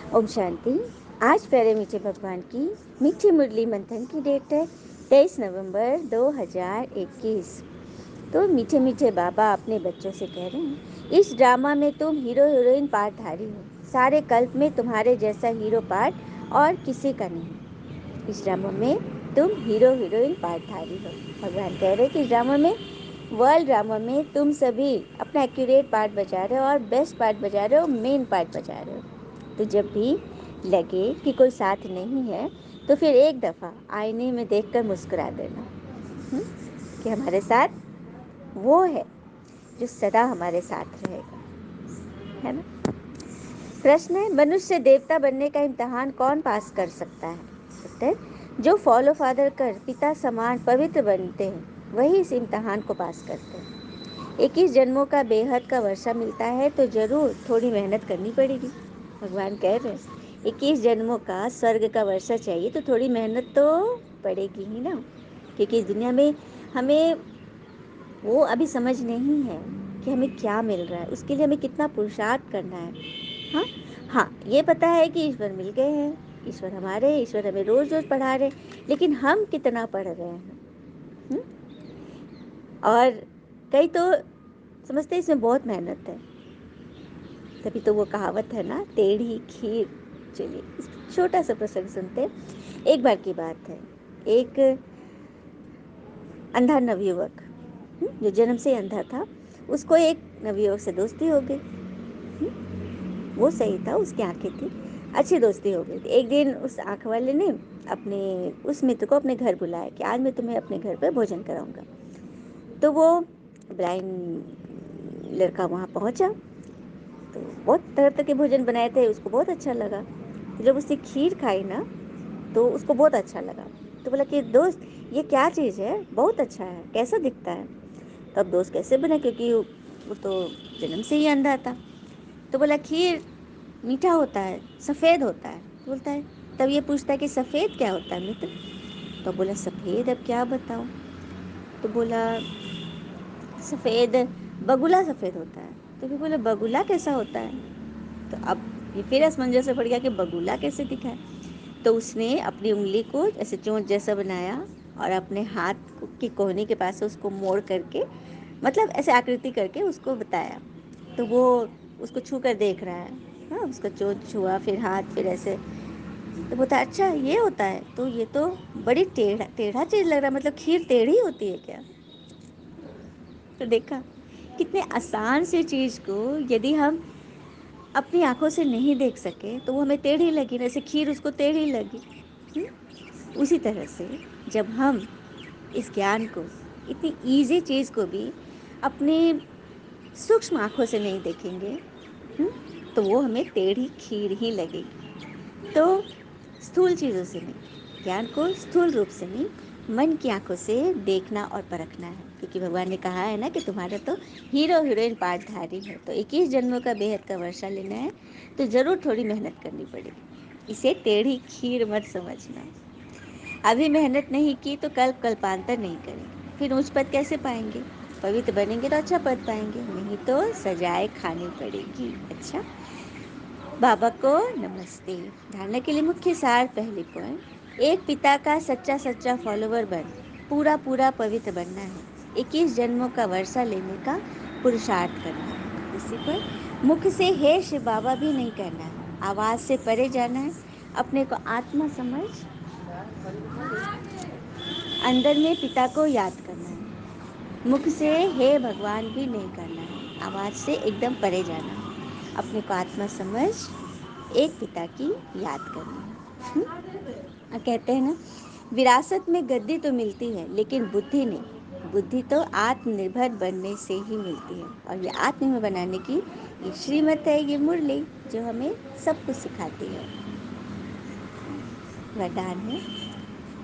ओम शांति। आज प्यारे मीठे भगवान की मीठी मुरली मंथन की डेट है 23 नवंबर 2021। तो मीठे मीठे बाबा अपने बच्चों से कह रहे हैं, इस ड्रामा में तुम हीरो हीरोइन पार्टधारी हो। सारे कल्प में तुम्हारे जैसा हीरो पार्ट और किसी का नहीं। इस ड्रामा में तुम हीरो हीरोइन पार्टधारी हो। भगवान कह रहे हैं कि इस ड्रामा में, वर्ल्ड ड्रामा में तुम सभी अपना एक्यूरेट पार्ट बजा रहे हो और बेस्ट पार्ट बजा रहे हो, मेन पार्ट बजा रहे हो। तो जब भी लगे कि कोई साथ नहीं है तो फिर एक दफ़ा आईने में देखकर मुस्कुरा देना कि हमारे साथ वो है जो सदा हमारे साथ रहेगा, है ना। प्रश्न है, मनुष्य देवता बनने का इम्तहान कौन पास कर सकता है? उत्तर, जो फॉलो फादर कर पिता समान पवित्र बनते हैं वही इस इम्तहान को पास करते हैं। 21 जन्मों का बेहद का वर्षा मिलता है तो जरूर थोड़ी मेहनत करनी पड़ेगी। भगवान कह रहे हैं 21 जन्मों का स्वर्ग का वर्षा चाहिए तो थोड़ी मेहनत तो पड़ेगी ही ना, क्योंकि इस दुनिया में हमें वो अभी समझ नहीं है कि हमें क्या मिल रहा है, उसके लिए हमें कितना पुरुषार्थ करना है। हाँ हाँ, ये पता है कि ईश्वर मिल गए हैं, ईश्वर हमारे, ईश्वर हमें रोज रोज पढ़ा रहे, लेकिन हम कितना पढ़ रहे हैं। और कई तो समझते हैं इसमें बहुत मेहनत है, तभी तो वो कहावत है ना, टेढ़ी खीर। चलिए इस छोटा सा प्रसंग सुनते हैं। एक बार की बात है, एक अंधा नवयुवक जो जन्म से अंधा था, उसको एक नवयुवक से दोस्ती हो गई। वो सही था, उसकी आंखें थी, अच्छी दोस्ती हो गई थी। एक दिन उस आंख वाले ने अपने उस मित्र को अपने घर बुलाया कि आज मैं तुम्हें अपने घर पर भोजन कराऊंगा। तो वो ब्लाइंड लड़का वहाँ पहुँचा तो बहुत तरह तरह के भोजन बनाए थे, उसको बहुत अच्छा लगा। जब उसने खीर खाई ना तो उसको बहुत अच्छा लगा। तो बोला कि दोस्त ये क्या चीज़ है, बहुत अच्छा है, कैसा दिखता है? तब दोस्त कैसे बना, क्योंकि वो तो जन्म से ही अंधा था। तो बोला खीर मीठा होता है, सफ़ेद होता है। तो बोलता है, तब ये पूछता है कि सफ़ेद क्या होता है मित्र? तो बोला सफ़ेद अब क्या बताऊँ? तो बोला सफ़ेद बगुला सफ़ेद होता है। तो फिर बोला बगुला कैसा होता है? तो अब ये फिर असमंजस से पड़ गया कि बगुला कैसे दिखा है। तो उसने अपनी उंगली को ऐसे चोंच जैसा बनाया और अपने हाथ के कोहनी के पास से उसको मोड़ करके, मतलब ऐसे आकृति करके उसको बताया। तो वो उसको छू कर देख रहा है, हाँ, उसका चोंच छुआ, फिर हाथ, फिर ऐसे। तो बोलता अच्छा ये होता है, तो ये तो बड़ी टेढ़ा टेढ़ा चीज़ लग रहा है, मतलब खीर टेढ़ी होती है क्या? तो देखा कितने आसान सी चीज़ को यदि हम अपनी आंखों से नहीं देख सके तो वो हमें टेढ़ी लगी, जैसे खीर उसको टेढ़ी लगी। उसी तरह से जब हम इस ज्ञान को, इतनी ईजी चीज़ को भी अपनी सूक्ष्म आंखों से नहीं देखेंगे तो वो हमें टेढ़ी खीर ही लगेगी। तो स्थूल चीज़ों से नहीं, ज्ञान को स्थूल रूप से नहीं, मन की आंखों से देखना और परखना है, क्योंकि भगवान ने कहा है ना कि तुम्हारा तो हीरो हीरोइन पार्टधारी है। तो 21 जन्मों का बेहद का वर्षा लेना है तो ज़रूर थोड़ी मेहनत करनी पड़ेगी। इसे टेढ़ी खीर मत समझना। अभी मेहनत नहीं की तो कल कल्पांतर नहीं करेंगे, फिर ऊंच पद कैसे पाएंगे? पवित्र बनेंगे तो अच्छा पद पाएंगे, नहीं तो सजाए खानी पड़ेगी। अच्छा, बाबा को नमस्ते। धारणा के लिए मुख्य सार, पहली पॉइंट, एक पिता का सच्चा सच्चा फॉलोवर बन पूरा पूरा पवित्र बनना है। 21 जन्मों का वर्षा लेने का पुरुषार्थ करना है। दूसरी पॉइंट, मुख से हे शिव बाबा भी नहीं कहना है, आवाज़ से परे जाना है, अपने को आत्मा समझ अंदर में पिता को याद करना है। मुख से हे भगवान भी नहीं करना है, आवाज़ से एकदम परे जाना है, अपने को आत्मा समझ एक पिता की याद करनी है। कहते हैं ना, विरासत में गद्दी तो मिलती है लेकिन बुद्धि नहीं। बुद्धि तो आत्मनिर्भर बनने से ही मिलती है, और ये आत्मनिर्भर बनाने की ये श्रीमत है, ये मुरली जो हमें सब कुछ सिखाती है। वरदान है,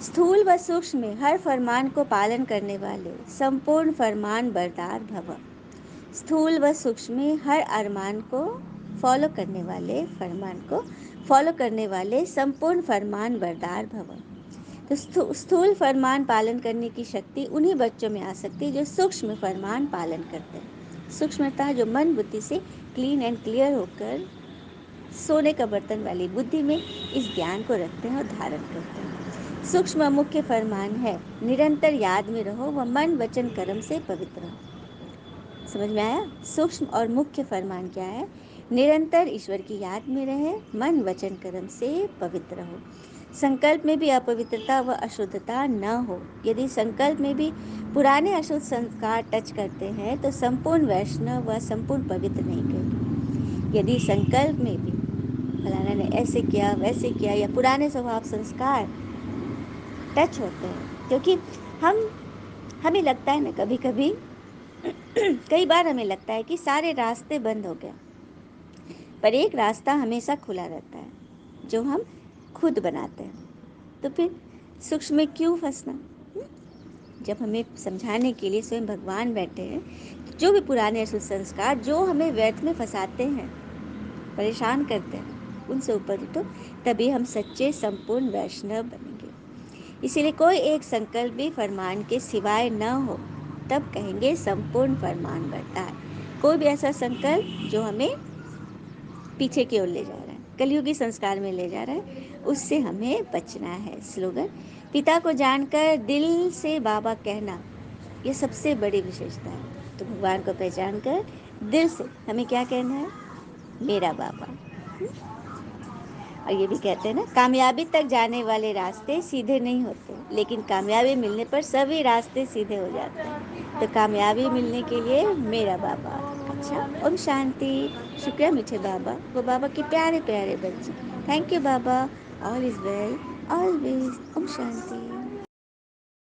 स्थूल व सूक्ष्म में हर फरमान को पालन करने वाले संपूर्ण फरमान बरदार भव। स्थूल व सूक्ष्म में हर अरमान को फॉलो करने वाले, फरमान को फॉलो करने वाले संपूर्ण फरमान बरदार भव। तो स्थूल फरमान पालन करने की शक्ति उन्हीं बच्चों में आ सकती है जो सूक्ष्म फरमान पालन करते हैं। सूक्ष्मता जो मन बुद्धि से क्लीन एंड क्लियर होकर सोने का बर्तन वाली बुद्धि में इस ज्ञान को रखते हैं और धारण करते हैं। सूक्ष्म मुख्य फरमान है, निरंतर याद में रहो व मन वचन कर्म से पवित्र रहो। समझ में आया? सूक्ष्म और मुख्य फरमान क्या है? निरंतर ईश्वर की याद में रहे, मन वचन कर्म से पवित्र हो। संकल्प में भी अपवित्रता व अशुद्धता न हो। यदि संकल्प में भी पुराने अशुद्ध संस्कार टच करते हैं तो संपूर्ण वैष्णव व संपूर्ण पवित्र नहीं कहेंगे। यदि संकल्प में भी फलाना ने ऐसे किया वैसे किया या पुराने स्वभाव संस्कार टच होते हैं, क्योंकि हमें लगता है ना, कभी कभी कई बार हमें लगता है कि सारे रास्ते बंद हो गए, पर एक रास्ता हमेशा खुला रहता है जो हम खुद बनाते हैं। तो फिर सूक्ष्म में क्यों फंसना? जब हमें समझाने के लिए स्वयं भगवान बैठे हैं, तो जो भी पुराने अशुद्ध संस्कार जो हमें व्यर्थ में फंसाते हैं, परेशान करते हैं, उनसे ऊपर उठो, तभी हम सच्चे संपूर्ण वैष्णव बनेंगे। इसीलिए कोई एक संकल्प भी फरमान के सिवाय न हो, तब कहेंगे संपूर्ण फरमान बढ़ता है। कोई भी ऐसा संकल्प जो हमें पीछे की ओर ले जा रहा है, कलयुगी संस्कार में ले जा रहा है, उससे हमें बचना है। स्लोगन, पिता को जानकर दिल से बाबा कहना, ये सबसे बड़ी विशेषता है। तो भगवान को पहचान कर दिल से हमें क्या कहना है? मेरा बाबा। और ये भी कहते हैं ना, कामयाबी तक जाने वाले रास्ते सीधे नहीं होते, लेकिन कामयाबी मिलने पर सभी रास्ते सीधे हो जाते हैं। तो कामयाबी मिलने के लिए मेरा बाबा। अच्छा, ओम शांति। शुक्रिया मीठे बाबा, वो बाबा के प्यारे प्यारे बच्चे। थैंक यू बाबा। All is well always. ओम शांति।